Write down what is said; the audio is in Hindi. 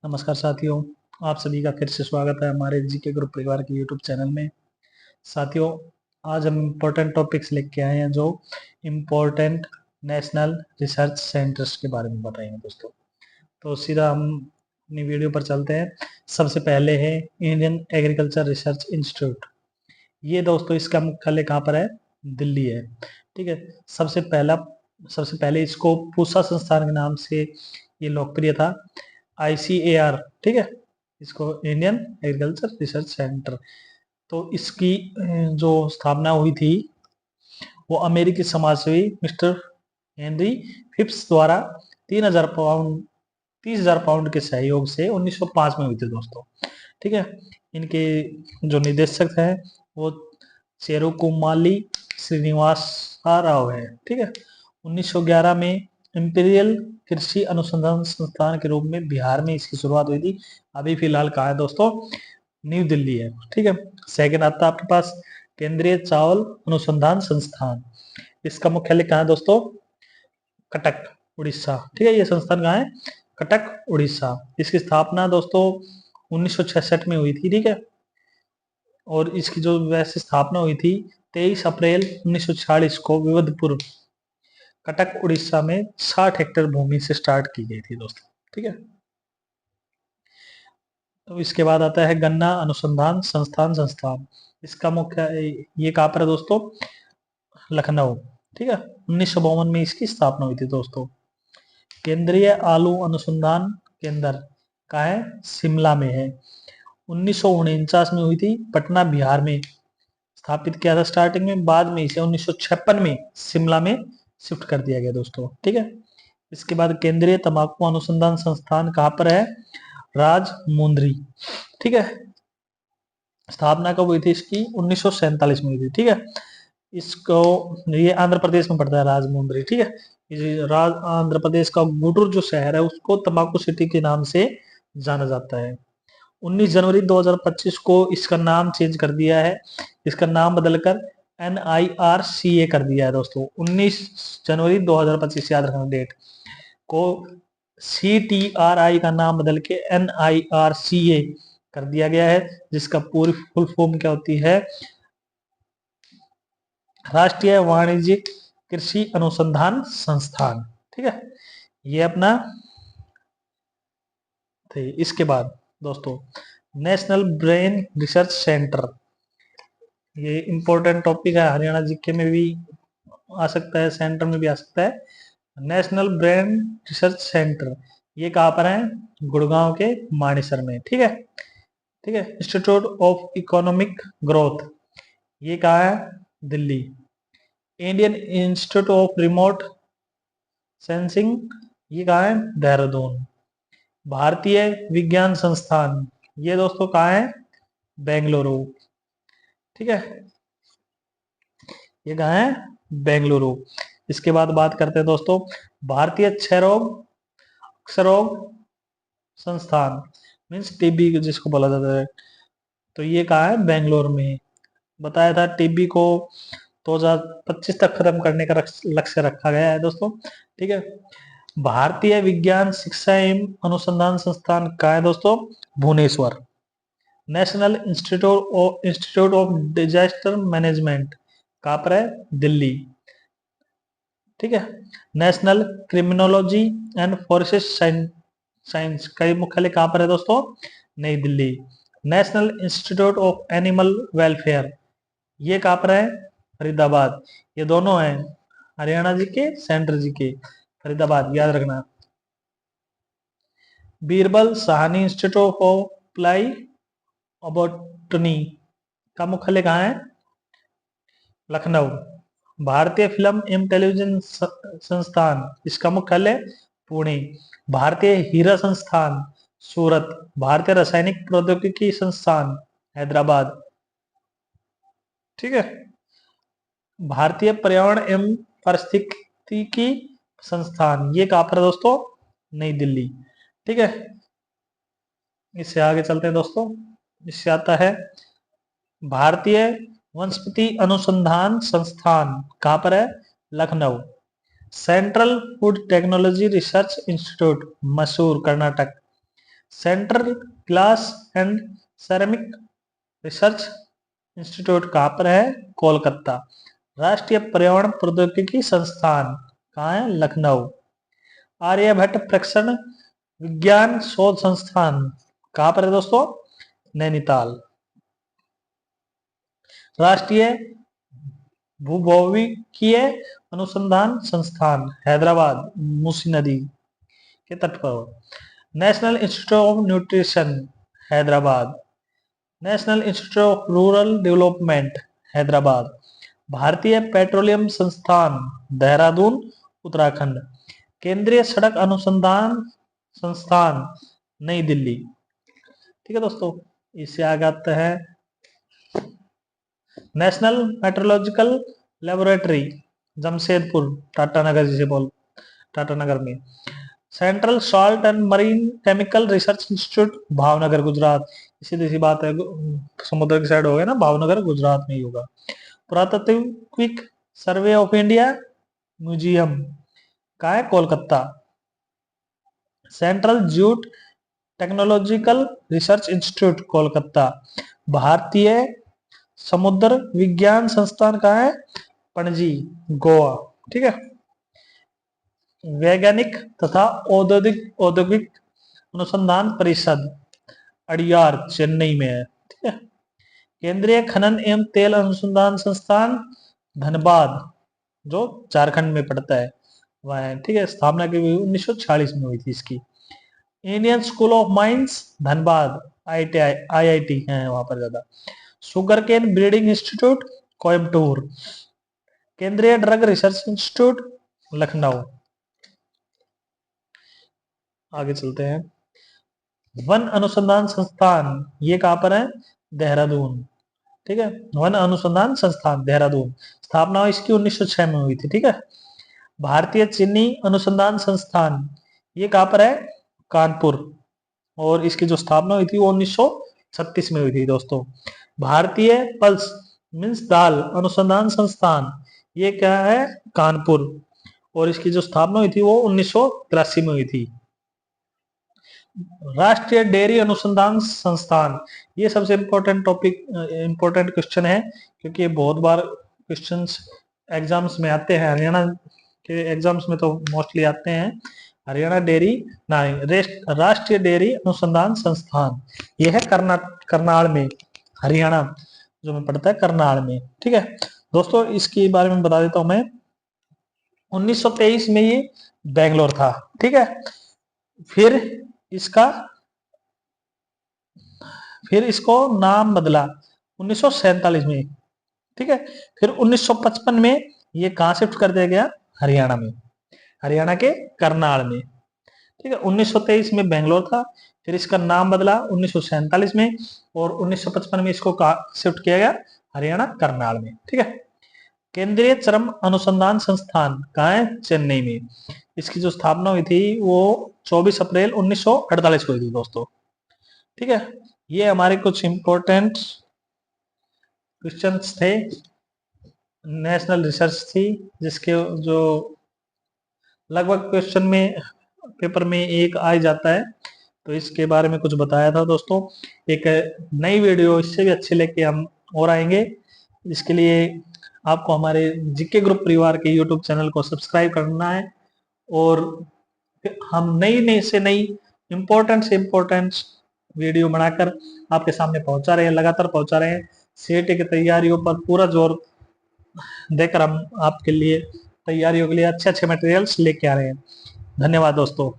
नमस्कार साथियों, आप सभी का फिर से स्वागत है हमारे जीके ग्रुप परिवार के यूट्यूब चैनल में। साथियों, आज हम इम्पोर्टेंट टॉपिक्स लेके आए हैं जो इम्पोर्टेंट नेशनल रिसर्च सेंटर्स के बारे में बताएंगे दोस्तों। तो सीधा हम अपनी वीडियो पर चलते हैं। सबसे पहले है इंडियन एग्रीकल्चर रिसर्च इंस्टीट्यूट। ये दोस्तों इसका मुख्यालय कहाँ पर है? दिल्ली है। ठीक है। सबसे पहले इसको पूसा संस्थान के नाम से ये लोकप्रिय था, ICAR। ठीक है, इसको इंडियन एग्रीकल्चर रिसर्च सेंटर। तो इसकी जो स्थापना हुई थी वो अमेरिकी समाजसेवी मिस्टर हेनरी फिप्स द्वारा 30,000 पाउंड के सहयोग से 1905 में हुई थी दोस्तों। ठीक है। इनके जो निदेशक हैं वो चेरुकुमाली श्रीनिवास राव है। ठीक है। 1911 में इंपीरियल कृषि अनुसंधान संस्थान के रूप में बिहार में इसकी शुरुआत हुई थी। अभी फिलहाल कहाँ है दोस्तों? न्यू दिल्ली है। ठीक है। सेकंड आता है आपके पास केंद्रीय चावल अनुसंधान संस्थान। इसका मुख्यालय कहाँ है दोस्तों? कटक, उड़ीसा। ठीक है। ये संस्थान कहाँ है? कटक, उड़ीसा। इसकी स्थापना दोस्तों 1966 में हुई थी। ठीक है। और इसकी जो वैसे स्थापना हुई थी 23 अप्रैल 1946 को विवधपुर, कटक, उड़ीसा में 60 हेक्टेयर भूमि से स्टार्ट की गई थी दोस्तों। ठीक है। तो इसके बाद आता है गन्ना अनुसंधान संस्थान। इसका मुख्य ये कहाँ पर है दोस्तों? लखनऊ। ठीक है। 1952 में इसकी स्थापना हुई थी दोस्तों। केंद्रीय आलू अनुसंधान केंद्र कहाँ है? शिमला में है। 1949 में हुई थी, पटना, बिहार में स्थापित किया था स्टार्टिंग में, बाद में इसे 1956 में शिमला में शिफ्ट कर दिया गया दोस्तों। ठीक है। इसके बाद केंद्रीय तंबाकू अनुसंधान संस्थान कहाँ पर है? राजमुंद्री। ठीक है। स्थापना कब हुई थी इसकी? 1947 में हुई थी। ठीक है। इसको ये आंध्र प्रदेश में पड़ता है राजमुंद्री। ठीक है। ये आंध्र प्रदेश का गुटुर जो शहर है उसको तंबाकू सिटी के नाम से जाना जाता है। 19 जनवरी 2025 को इसका नाम चेंज कर दिया है। इसका नाम बदलकर NIRCA कर दिया है दोस्तों। 19 जनवरी 2025 याद रखना डेट को। CTRI का नाम बदल के NIRCA कर दिया गया है, जिसका पूरी फुल फॉर्म क्या होती है? राष्ट्रीय वाणिज्यिक कृषि अनुसंधान संस्थान। ठीक है। ये अपना थे। इसके बाद दोस्तों नेशनल ब्रेन रिसर्च सेंटर, ये इंपॉर्टेंट टॉपिक है, हरियाणा जीके में भी आ सकता है, सेंटर में भी आ सकता है। नेशनल ब्रेन रिसर्च सेंटर ये कहाँ पर है? गुड़गांव के मानेसर में। ठीक है। ठीक है। इंस्टीट्यूट ऑफ इकोनॉमिक ग्रोथ ये कहाँ है? Delhi. Indian institute of remote sensing ये कहाँ है? देहरादून। भारतीय विज्ञान संस्थान ये दोस्तों कहाँ है? बेंगलुरु। ठीक है। ये कहाँ है? बेंगलुरु। इसके बाद बात करते हैं दोस्तों भारतीय क्षयरोग संस्थान, मीन्स टीबी जिसको बोला जाता है। तो ये कहाँ है? बेंगलोर में। बताया था टीबी को 2025 तक खत्म करने का लक्ष्य रखा गया है दोस्तों। ठीक है। भारतीय विज्ञान शिक्षा एवं अनुसंधान संस्थान कहाँ है दोस्तों? Bhubaneswar. National institute of disaster management कहाँ पर है? दिल्ली। ठीक है। National criminology and forensic science का मुख्यालय कहाँ पर है दोस्तों? Nai Delhi. National institute of animal welfare ये कहाँ पर है? फरीदाबाद। ये दोनों हैं हरियाणा जी के, सेंट्रल जी के। फरीदाबाद याद रखना। Birbal Sahni institute of apply botany का मुख्यालय कहाँ है? लखनऊ। भारतीय फिल्म एवं टेलीविजन संस्थान इसका मुख्यालय पुणे। भारतीय हीरा संस्थान सूरत। भारतीय रासायनिक प्रौद्योगिकी संस्थान हैदराबाद। ठीक है। भारतीय पर्यावरण एवं पारिस्थितिकी संस्थान ये कहाँ पर है दोस्तों? नई दिल्ली। ठीक है। इससे आगे चलते हैं दोस्तों। इससे आता है भारतीय वनस्पति अनुसंधान संस्थान कहाँ पर है? Lucknow. Central food technology research institute Mysore, Karnataka. Central glass and ceramic research institute कहाँ पर है? कोलकाता। राष्ट्रीय पर्यावरण प्रौद्योगिकी संस्थान कहाँ है? लखनऊ। आर्यभट्ट प्रक्षण विज्ञान शोध संस्थान कहाँ पर है दोस्तों? नैनीताल। राष्ट्रीय भूभौतिकीय अनुसंधान संस्थान हैदराबाद, मूसी नदी के तट पर। National institute of nutrition Hyderabad. National institute of rural development Hyderabad. भारतीय पेट्रोलियम संस्थान देहरादून, उत्तराखंड। केंद्रीय सड़क अनुसंधान संस्थान नई दिल्ली। ठीक है दोस्तों, इससे आगे आता है National Metrological Laboratory Jamshedpur, Tatanagar जिसे बोल, टाटानगर में। Central Salt and Marine Chemical Research Institute Bhavnagar, Gujarat. सीधी बात है, समुद्र की साइड हो गया ना, भावनगर गुजरात में ही होगा। पुरातात्विक सर्वे ऑफ इंडिया म्यूजियम कहाँ है? Kolkata. Central jute technological research institute Kolkata. भारतीय समुद्र विज्ञान संस्थान कहाँ है? पणजी, गोवा। ठीक है। वैज्ञानिक तथा औद्योगिक अनुसंधान परिषद अड़ियार, चेन्नई में है। ठीक है। केंद्रीय खनन एवं तेल अनुसंधान संस्थान धनबाद, जो झारखंड में पड़ता है, वह है। ठीक है। स्थापना की 1946 में हुई थी इसकी। Indian school of mines Dhanbad, IIT है वहां पर ज्यादा। Sugar cane breeding institute Coimbatore. केंद्रीय ड्रग रिसर्च इंस्टीट्यूट लखनऊ। आगे चलते हैं। वन अनुसंधान संस्थान ये कहां पर है? देहरादून। ठीक है। वन अनुसंधान संस्थान देहरादून, स्थापना इसकी 1906 में हुई थी। ठीक है। भारतीय चीनी अनुसंधान संस्थान ये कहां पर है? कानपुर, और इसकी जो स्थापना हुई थी वो 1936 में हुई थी दोस्तों। भारतीय पल्स मीन्स दाल अनुसंधान संस्थान ये क्या है? कानपुर, और इसकी जो स्थापना हुई थी वो 1983 में हुई थी। राष्ट्रीय डेयरी अनुसंधान संस्थान ये सबसे इम्पोर्टेंट टॉपिक, इम्पोर्टेंट क्वेश्चन है, क्योंकि ये बहुत बार क्वेश्चंस एग्जाम्स में आते हैं। हरियाणा के एग्जाम्स में तो मोस्टली आते हैं। हरियाणा डेयरी राष्ट्रीय डेयरी अनुसंधान संस्थान ये है करनाल में, हरियाणा जो में पड़ता है, करनाल में। ठीक है दोस्तों, इसके बारे में बता देता हूं मैं। 1923 में ये बेंगलोर था। ठीक है। फिर इसको नाम बदला 1947 में। ठीक है। फिर 1955 में ये कहां शिफ्ट कर दिया गया? हरियाणा में, हरियाणा के करनाल में। ठीक है। 1923 में बेंगलोर था, फिर इसका नाम बदला 1947 में, और 1955 में इसको शिफ्ट किया गया हरियाणा करनाल में। ठीक है। केंद्रीय चरम अनुसंधान संस्थान कहाँ है? चेन्नई में। इसकी जो स्थापना हुई थी वो 24 अप्रैल 1948 को हुई थी दोस्तों। ठीक है। ये हमारे कुछ इंपॉर्टेंट क्वेश्चंस थे। नेशनल रिसर्च थी, जिसके जो लगभग क्वेश्चन में पेपर में एक आ जाता है, तो इसके बारे में कुछ बताया था दोस्तों। एक नई वीडियो इससे भी अच्छी लेके हम और आएंगे। इसके लिए आपको हमारे जीके ग्रुप परिवार के यूट्यूब चैनल को सब्सक्राइब करना है, और हम नई से नई इम्पोर्टेंट वीडियो बनाकर आपके सामने पहुंचा रहे हैं, लगातार पहुंचा रहे हैं। सीईटी की तैयारियों पर पूरा जोर देकर हम आपके लिए तैयारियों के लिए अच्छे मटेरियल्स लेके आ रहे हैं। धन्यवाद दोस्तों।